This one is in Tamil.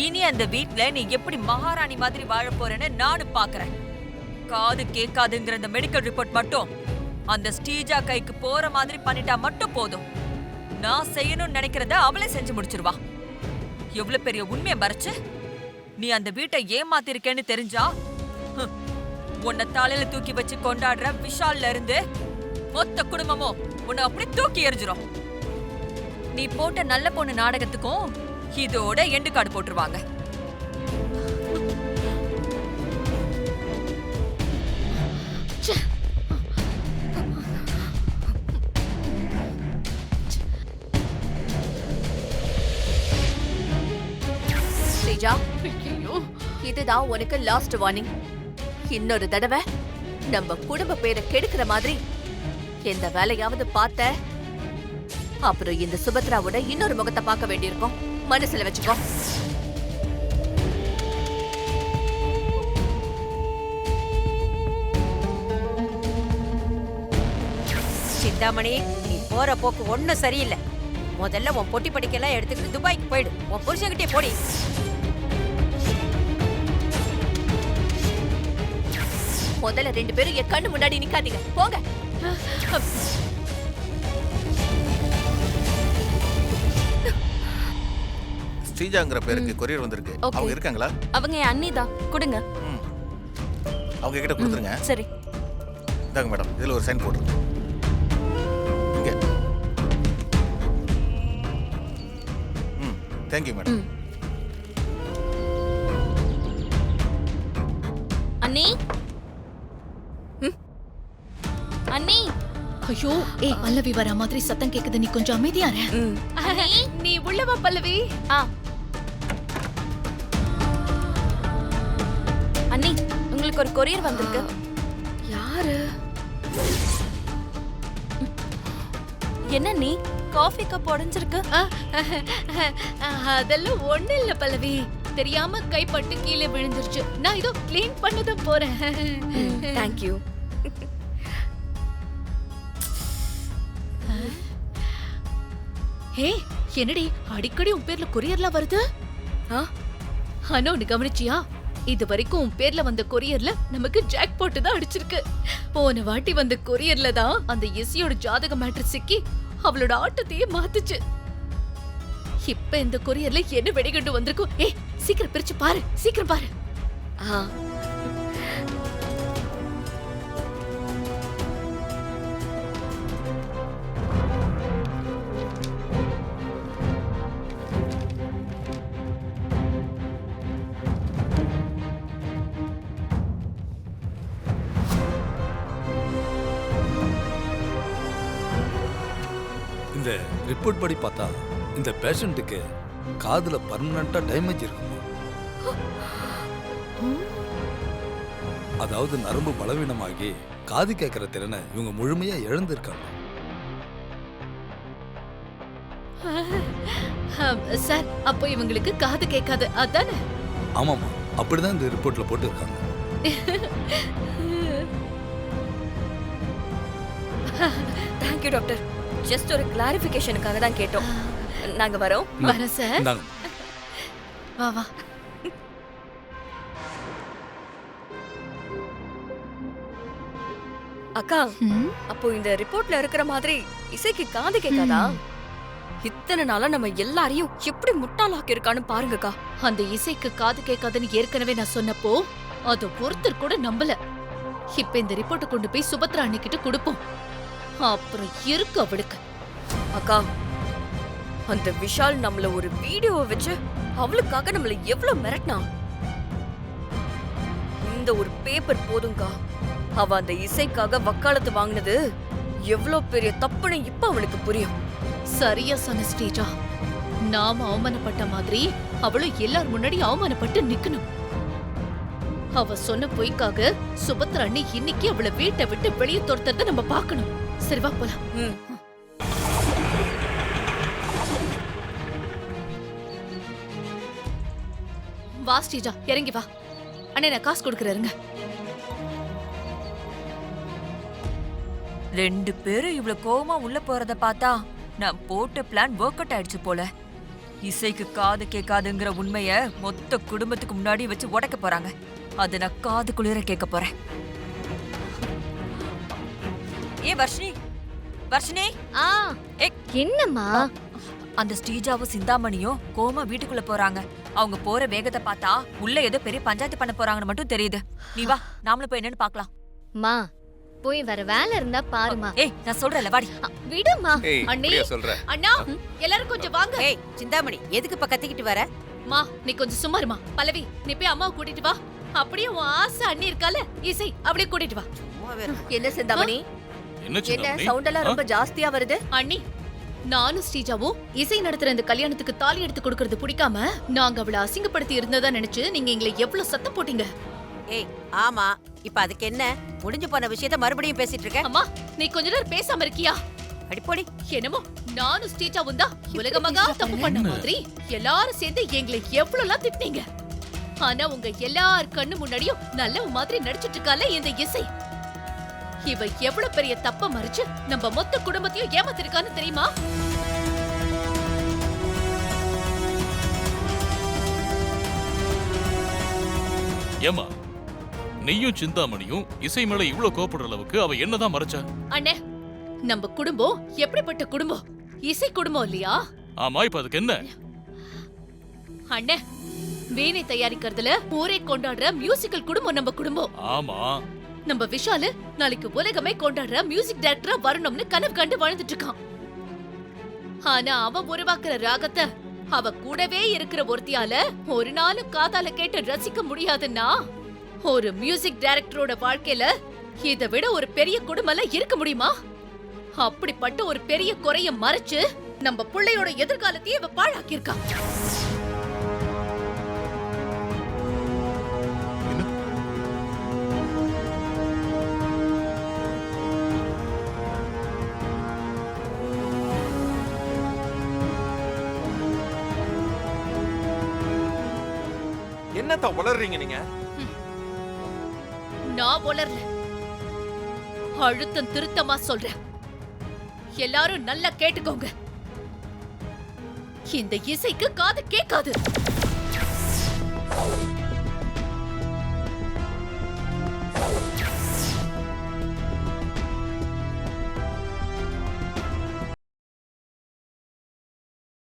இனி அந்த வீட்ல நீ எப்படி மகாராணி மாதிரி வாழ போறேன்னு நானும் பாக்குறேன். காது கேட்காதுங்கிற அந்த மெடிக்கல் ரிப்போர்ட் மட்டும் அந்த ஸ்ரீஜா கைக்கு போற மாதிரி பண்ணிட்டா மட்டும் போதும். நான் செய்யணும்னு நினைக்கிறத அவளே செஞ்சு முடிச்சிருவா. எவ்வளவு பெரிய உண்மையை மறைச்சு நீ அந்த வீட்டை ஏமாத்திருக்கேன்னு தெரிஞ்சா உன்னை தலையில தூக்கி வச்சு கொண்டாடுற விஷால்ல இருந்து மொத்த குடும்பமும் உன்னை அப்படி தூக்கி எறிஞ்சிரும். நீ போட்ட நல்ல பொண்ணு நாடகத்துக்கும் இதோட எண்டு கார்டு போட்டுருவாங்க. ஸ்ரீஜா, இதுதான் உனக்கு லாஸ்ட் வார்னிங். இன்னொரு தடவை நம்ம குடும்ப பேரை கெடுக்கிற மாதிரி எந்த வேலையாவது பார்த்த அப்புறம் இந்த சுபத்ராவோட இன்னொரு முகத்தை பார்க்க வேண்டியிருக்கும். மனசுல வச்சுக்கோ. சிந்தாமணி, நீ போற போக்கு ஒன்னும் சரியில்லை. முதல்ல உன் பொட்டி படிக்கெல்லாம் எடுத்துக்கிட்டு துபாய்க்கு போயிடு. உன் புருஷன்கிட்டே போடி. முதல்ல 2 பேரும் என் கண்ணு முன்னாடி நிக்காதீங்க, போங்க. ஸ்ரீஜாங்கிற பேருக்கு கொரியர் வந்திருக்கு. அவங்க இருக்காங்களா? அவங்க என் அண்ணி தான். கொடுங்க. அவங்க கிட்ட கொடுத்துருங்க. சரி. இந்தாங்க மேடம், இதுல ஒரு சைன் போட்டுருங்க. இங்க. Thank you madam. அண்ணி, அண்ணி. ஐயோ, ஏய் பல்லவி வர மாதிரி சத்தம் கேக்குது, நீ கொஞ்சம் அமைதியா இரு. அண்ணி, நீ உள்ள வா பல்லவி. அண்ணி, உங்களுக்கு ஒரு கொரியர் வந்திருக்கு. யாரு? என்ன நீ காஃபி கப் உடைஞ்சிருக்கு? அதெல்லாம் ஒண்ணு இல்ல பல்லவி, தெரியாம கைப்பட்டு கீழே விழுந்துருச்சு. நான் இதோ க்ளீன் பண்ணதும் போறேன். Thank you. ஹே, என்னடி அடிக்கடி உன் பேர்ல கொரியர்லாம் வருது? ஒன்னு கவனிச்சியா? இது வரைக்கும் உன் பேர்ல வந்த கொரியர்ல நமக்கு ஜாக் போட்டு தான் அடிச்சிருக்கு. போன வாட்டி வந்த கொரியர்ல தான் அந்த இசையோட ஜாதக மேட்டர் சிக்கி அவளோட ஆட்டத்தையே மாத்துச்சு. இப்ப இந்த கொரியர்ல என்ன வெடிகண்டு வந்திருக்கும்? ஏய், சீக்கிரம் பிரிச்சு பாரு, சீக்கிரம் பாரு. இந்த ரிப்போர்ட் படி பார்த்தா இந்த பேஷண்ட்டுக்கு காதுல பர்மனண்டா டேமேஜ் இருக்குமா? அதாவது நரம்பு பலவீனமாகி காது கேட்கிற திறனை இவங்க முழுமையா இழந்திருக்காங்க. சார், அப்போ இவங்களுக்கு காது கேட்காது அதானே? ஆமாமா, அப்படிதான் இந்த ரிப்போர்ட்ல போட்டு இருக்காங்க. Thank you doctor. ஜஸ்ட் ஒரு கிளாரிஃபிகேஷனுக்காக தான் கேட்டோம். நாங்க வரோம். வரேன் சார். வா வா. அக்கா, அப்போ இந்த ரிப்போர்ட்ல இருக்கிற மாதிரி இசைக்கு காது கேட்காதா? இத்தனை நாளா நம்ம எல்லாரையும் எப்படி முட்டாளாக்கி இருக்கான்னு பாருங்கக்கா. அந்த இசைக்கு காது கேட்காதுன்னு ஏற்கனவே நான் சொன்னப்போ அது ஒருத்தர் கூட நம்பல. இப்ப இந்த ரிப்போர்ட் கொண்டு போய் சுபத்ரா அன்னைக்கிட்ட கொடுப்போம். அப்புறம் இருக்கு அவளுக்கு. அக்கா, அந்த விஷால் நம்மள ஒரு வீடியோவை வச்சு அவளுக்காக நம்மள எவ்வளவு மிரட்டினா. இந்த ஒரு பேப்பர் போதுங்கா, அவ அந்த இசைக்காக வக்காலத்து வாங்கினது எவ்வளவு பெரிய தப்புன்னு இப்ப அவளுக்கு புரியும். சரியா சொன்ன ஸ்ரீஜா. நாம அவமானப்பட்ட மாதிரி அவளும் எல்லார் முன்னாடி அவமானப்பட்டு நிக்கணும். அவ சொன்ன பொய்க்காக சுபத்ரா அண்ணி இன்னைக்கு அவளை வீட்டை விட்டு வெளியே துரத்துறத நம்ம பார்க்கணும். சரி வா போலாம். வா ஸ்ரீஜா, இறங்கி வா. அண்ணே, நான் காசு கொடுக்கறேங்க. 2 பேரும் இவ்வளவு கோவமா உள்ள போறத பார்த்தா நான் போட்ட பிளான் ஒர்க் அவுட் ஆயிடுச்சு போல. இசைக்கு காது கேட்காதுங்கிற உண்மைய மொத்த குடும்பத்துக்கு முன்னாடி வச்சு உடைக்க போறாங்க. அத நான் காது குளிர கேட்க போறேன். ஏ வர்ஷினி, வர்ஷினி, ஆ ஏ, என்னம்மா? அந்த ஸ்ரீஜாவும் சிந்தாமணியும் கோமா வீட்டுக்குள்ள போறாங்க. அவங்க போற வேகத்தை பார்த்தா உள்ள ஏதோ பெரிய பஞ்சாயத்து பண்ண போறாங்கன்னு மட்டும் தெரியுது. நீ வா, நாமளும் போய் என்னன்னு பார்க்கலாம். மா போய் வர வேலை இருந்தா பாருமா. ஏய், நான் சொல்றேன்ல, வாடி. விடுமா. அண்ணி அண்ணா எல்லாரும் கொஞ்சம் வாங்க. ஏய் சிந்தாமணி, எதுக்கு இப்ப கத்திக்கிட்டு வர? மா நீ கொஞ்சம் சும்மா இருமா. பல்லவி நீ போய் அம்மாவை கூட்டிட்டு வா. அப்படியே உன் ஆசை அண்ணி இருக்கால இசை, அப்படியே கூட்டிட்டு வா. சும்மா வேற. என்ன சிந்தாமணி, என்ன என்ன சிந்தாமணி? சவுண்ட் எல்லாம் ரொம்ப ஜாஸ்தியா வருது? அண்ணி நானும் ஸ்ரீஜாவும் இசை நடத்துற இந்த கல்யாணத்துக்கு தாலி எடுத்து கொடுக்கறது பிடிக்காம நாங்க அவளை அசிங்கப்படுத்தி இருந்ததா நினைச்சு நீங்க எங்களை எவ்வளவு சத்தம் போட்டீங்க. ஏய் ஆமா, இப்ப அதுக்கு என்ன? முடிஞ்சு போன விஷயத்த மறுபடியும் பேசிட்டு இருக்க? அம்மா நீ கொஞ்ச நேரம் பேசாம இருக்கியா? அடிப்போடி. என்னமோ நானும் ஸ்ரீஜாவும் தான் உலகமகா தப்பு பண்ண மாதிரி எல்லாரும் சேர்ந்து எங்களை எவ்வளவுலாம் திட்டினீங்க. ஆனா உங்க எல்லார் கண்ணு முன்னாடியும் நல்ல மாதிரி நடிச்சிட்டு இருக்கால இந்த இசை. இவ எவ்வளவு பெரிய தப்ப மறைச்சு நம்ம மொத்த குடும்பத்தையும் ஏமாத்திருக்கான்னு தெரியுமா? ஏமா, நீயும் சிந்தாமணியும் இசை மேல இவ்ளோ கோபப்படுற அளவுக்கு அவ என்னதான் மறைச்சா? அண்ணே நம்ம குடும்பம் எப்படிப்பட்ட குடும்பம்? இசை குடும்பம் இல்லையா? ஆமா, இப்ப அதுக்கு என்ன? அண்ணே வீணை தயாரிக்கிறதுல ஊரே கொண்டாடுற மியூசிக்கல் குடும்பம் நம்ம குடும்பம். ஆமா, நம்ம விஷாலு நாளைக்கு உலகமே கொண்டாடுற மியூசிக் டைரக்டரா வரணும்னு கனவு கண்டு வாழ்ந்துட்டு இருக்கான். ஆனா அவன் உருவாக்குற ராகத்தை அவ கூடவே இருக்கிற ஒருத்தியால ஒரு நாளும் காதால கேட்டு ரசிக்க முடியாதுன்னா ஒரு மியூசிக் டைரக்டரோட வாழ்க்கையில இதை விட ஒரு பெரிய குடும்பம் இருக்க முடியுமா? அப்படிப்பட்ட ஒரு பெரிய குறைய மறைச்சு நம்ம பிள்ளையோட எதிர்காலத்தையே இவ பாழாக்கியிருக்கா. என்னத்த உளறீங்க நீங்க? நான் உளரல, அழுத்தம் திருத்தமா சொல்றேன். எல்லாரும் நல்லா கேட்டுக்கோங்க. இந்த இசைக்கு காது கேட்காது.